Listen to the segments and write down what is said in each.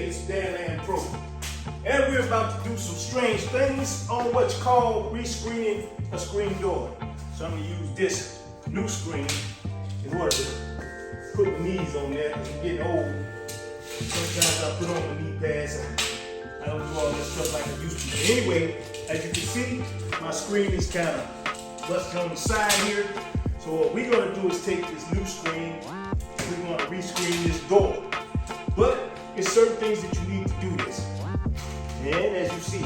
it's Danland Pro. And we're about to do some strange things on what's called rescreening a screen door. So I'm gonna use this new screen in order to put my knees on there. I'm getting old. Sometimes I put on my knee pads. I don't do all this stuff like I used to. But anyway, as you can see, my screen is kind of busted on the side here. So what we're gonna do is take this new screen and we're gonna rescreen this door. But it's certain things that you need to do this. And as you see,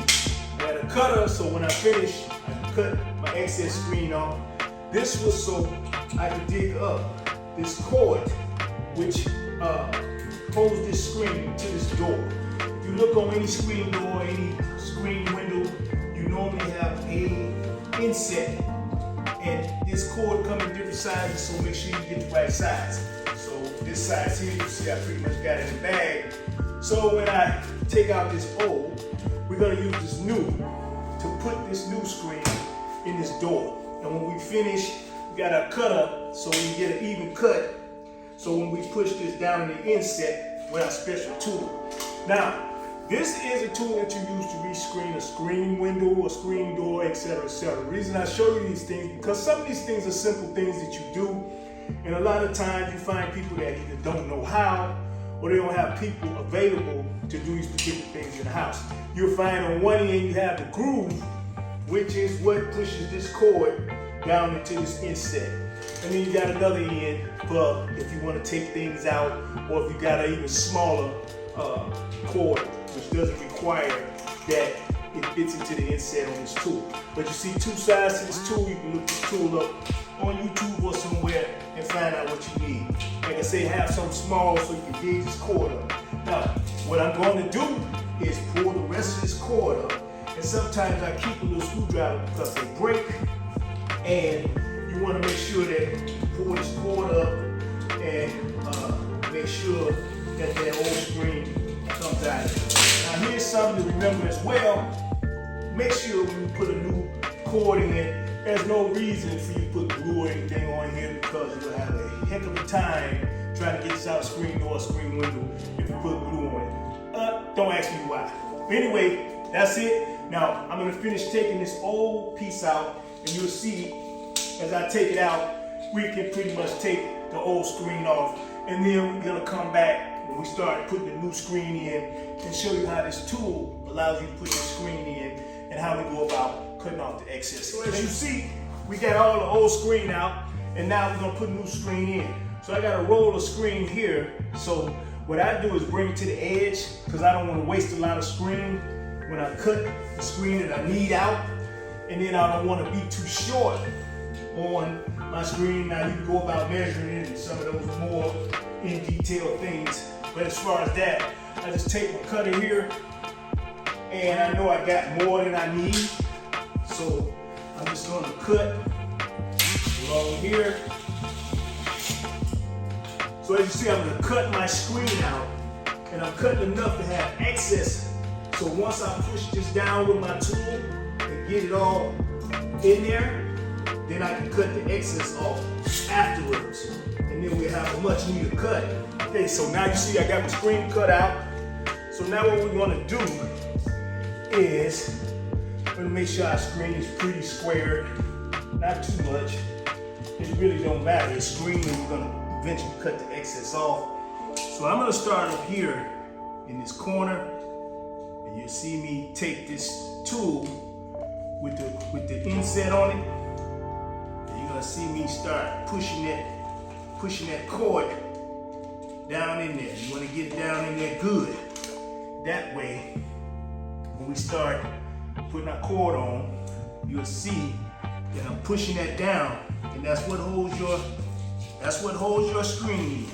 I got a cutter, so when I finish, I can cut my excess screen off. This was so I could dig up this cord, which holds this screen to this door. If you look on any screen door, any screen window, you normally have a inset. And this cord comes in different sizes, so make sure you get the right size. So this size here, you see I pretty much got it in the bag. So when I take out this old, we're gonna use this new to put this new screen in this door. And when we finish, we got our cutter so we get an even cut. So when we push this down in the inset with our special tool. Now, this is a tool that you use to rescreen a screen window, a screen door, etc., etc. The reason I show you these things because some of these things are simple things that you do, and a lot of times you find people that either don't know how or they don't have people available to do these particular things in the house. You'll find on one end you have the groove, which is what pushes this cord down into this inset. And then you got another end for if you want to take things out, or if you got an even smaller cord, which doesn't require that it fits into the inset on this tool. But you see two sides to this tool. You can look this tool up on YouTube or somewhere and find out what you need. Like I say, have something small so you can dig this cord up. Now, what I'm going to do is pull the rest of this cord up. And sometimes I keep a little screwdriver because they break. And you want to make sure that you pull this cord up and make sure that that old screen comes out of it. Now here's something to remember as well. Make sure when you put a new cord in it, there's no reason for you to put glue or anything on here because you'll have a heck of a time trying to get this out of screen door or screen window if you put glue on it. Don't ask me why. But anyway, that's it. Now I'm gonna finish taking this old piece out and you'll see as I take it out, we can pretty much take the old screen off and then we're gonna come back when we start putting the new screen in and show you how this tool allows you to put the screen in and how we go about cutting off the excess. So as you see, we got all the old screen out and now we're gonna put a new screen in. So I got a roll of screen here. So what I do is bring it to the edge because I don't want to waste a lot of screen when I cut the screen that I need out. And then I don't want to be too short on my screen. Now you can go about measuring it and some of those more in detail things. But as far as that, I just take my cutter here and I know I got more than I need. So I'm just going to cut along here. So as you see, I'm going to cut my screen out and I'm cutting enough to have excess. So once I push this down with my tool and get it all in there, then I can cut the excess off afterwards. And then we have a much needed cut. Okay, so now you see I got my screen cut out. So now what we're gonna do is we're gonna make sure our screen is pretty squared, not too much. It really don't matter. It's screen and we're gonna eventually cut the excess off. So I'm gonna start up here in this corner, and you'll see me take this tool with the inset on it. And you're gonna see me start pushing that cord down in there. You wanna get it down in there good. That way, when we start putting our cord on, you'll see that I'm pushing that down, and that's what holds your screen.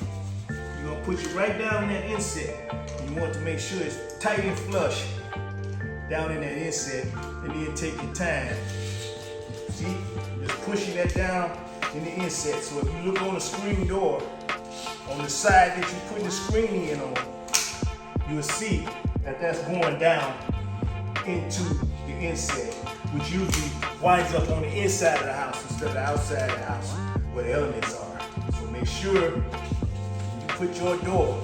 You're gonna push it right down in that inset. You want to make sure it's tight and flush down in that inset, and then take your time. See, just pushing that down in the inset. So if you look on the screen door, on the side that you're putting the screen in on, you'll see that that's going down into the inset, which usually winds up on the inside of the house instead of the outside of the house where the elements are. So make sure you put your door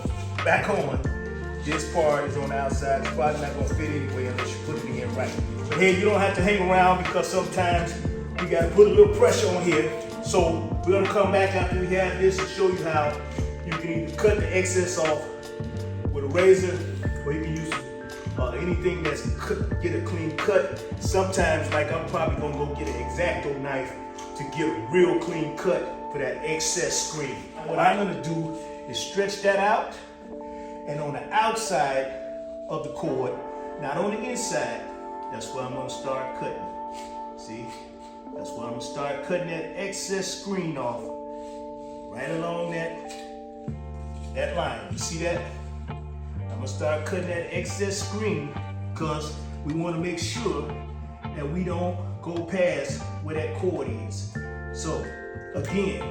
back on, This part is on the outside. It's probably not gonna fit anyway unless you put it in right. But hey, you don't have to hang around because sometimes we gotta put a little pressure on here. So we're gonna come back after we have this and show you how you can either cut the excess off with a razor, or you can use anything that's get a clean cut. Sometimes, like I'm probably gonna go get an X-Acto knife to get a real clean cut for that excess screen. What I'm gonna do is stretch that out, and on the outside of the cord, not on the inside, that's where I'm gonna start cutting. See? That's where I'm gonna start cutting that excess screen off, right along that line. You see that? I'm gonna start cutting that excess screen because we wanna make sure that we don't go past where that cord is. So again,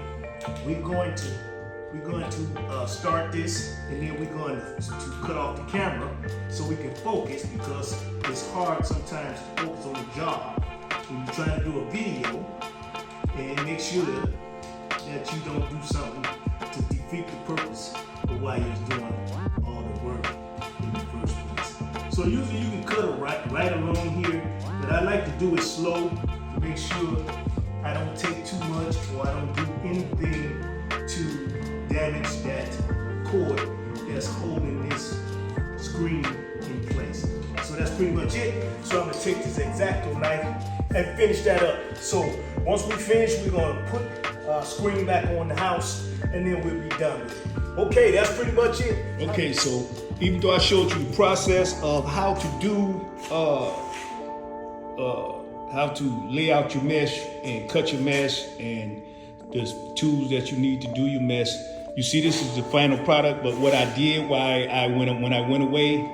we're going to start this, and then we're going to cut off the camera so we can focus, because it's hard sometimes to focus on the job when you're trying to do a video, and make sure that you don't do something to defeat the purpose of why you're doing all the work in the first place. So usually you can cut it right along here, but I like to do it slow to make sure I don't take too much, or I don't do anything to damage that cord that's holding this screen in place. So that's pretty much it. So I'm gonna take this X-Acto knife and finish that up. So once we finish, we're gonna put screen back on the house, and then we'll be done with it. Okay, that's pretty much it. Okay, so even though I showed you the process of how to do how to lay out your mesh and cut your mesh, and the tools that you need to do your mesh, you see this is the final product. But what I did when I went away,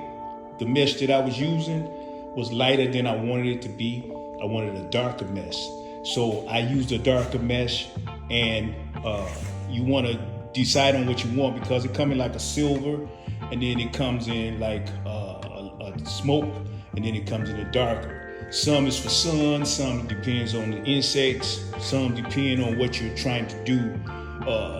the mesh that I was using was lighter than I wanted it to be. I wanted a darker mesh, so I used a darker mesh. And you want to decide on what you want, because it comes in like a silver, and then it comes in like a smoke, and then it comes in a darker. Some is for sun, some depends on the insects, some depend on what you're trying to do,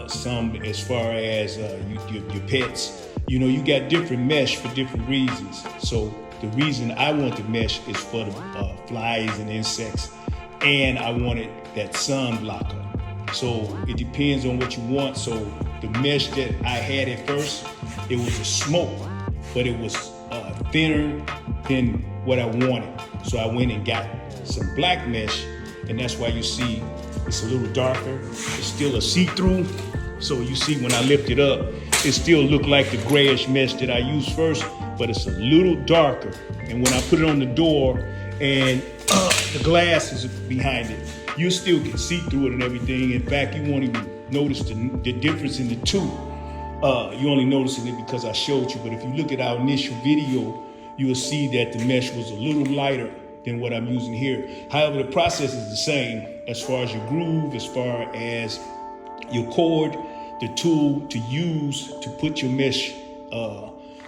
some as far as your pets. You know, you got different mesh for different reasons. So the reason I want the mesh is for the flies and insects, and I wanted that sun blocker. So it depends on what you want. So the mesh that I had at first, it was a smoke, but it was thinner than what I wanted. So I went and got some black mesh, and that's why you see it's a little darker. It's still a see-through. So you see when I lift it up, it still look like the grayish mesh that I used first, but it's a little darker. And when I put it on the door and the glass is behind it, you still can see through it and everything. In fact, you won't even notice the difference in the two. You only noticing it because I showed you. But if you look at our initial video, you will see that the mesh was a little lighter than what I'm using here. However, the process is the same as far as your groove, as far as your cord, the tool to use to put your mesh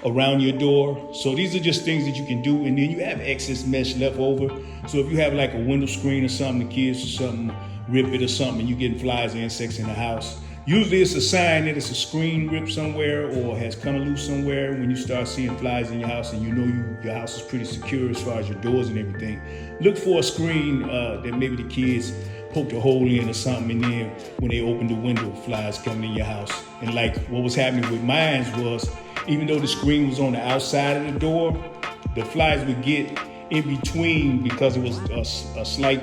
around your door. So these are just things that you can do. And then you have excess mesh left over. So if you have like a window screen or something, the kids or something rip it or something, and you getting flies and insects in the house, usually it's a sign that it's a screen ripped somewhere or has come loose somewhere. When you start seeing flies in your house and you know your house is pretty secure as far as your doors and everything, look for a screen that maybe the kids poked a hole in or something, and then when they open the window, flies coming in your house. And like what was happening with mine was, even though the screen was on the outside of the door, the flies would get in between because it was a slight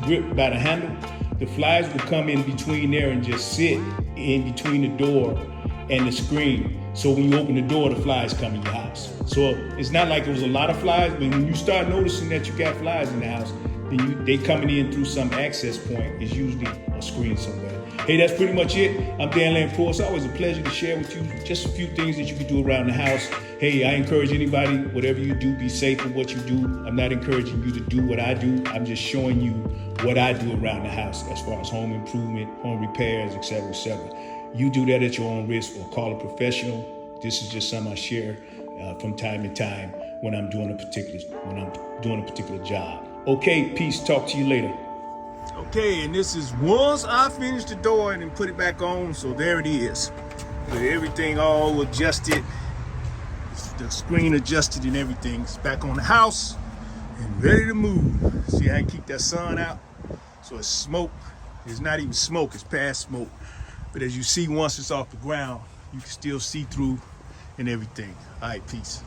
grip by the handle. The flies would come in between there and just sit in between the door and the screen. So when you open the door, the flies come in your house. So it's not like it was a lot of flies, but when you start noticing that you got flies in the house, then they coming in through some access point. Is usually a screen somewhere. Hey, that's pretty much it. I'm Dan Lampour. It's always a pleasure to share with you just a few things that you can do around the house. Hey, I encourage anybody, whatever you do, be safe with what you do. I'm not encouraging you to do what I do. I'm just showing you what I do around the house as far as home improvement, home repairs, etc., etc. You do that at your own risk, or call a professional. This is just something I share from time to time when I'm doing a particular job. Okay, peace. Talk to you later. Okay, and this is once I finish the door and then put it back on. So there it is, with everything all adjusted. the screen adjusted and everything. It's back on the house and ready to move. See how I keep that sun out? So it's smoke. It's not even smoke, it's past smoke. But as you see, once it's off the ground, you can still see through and everything. All right, peace.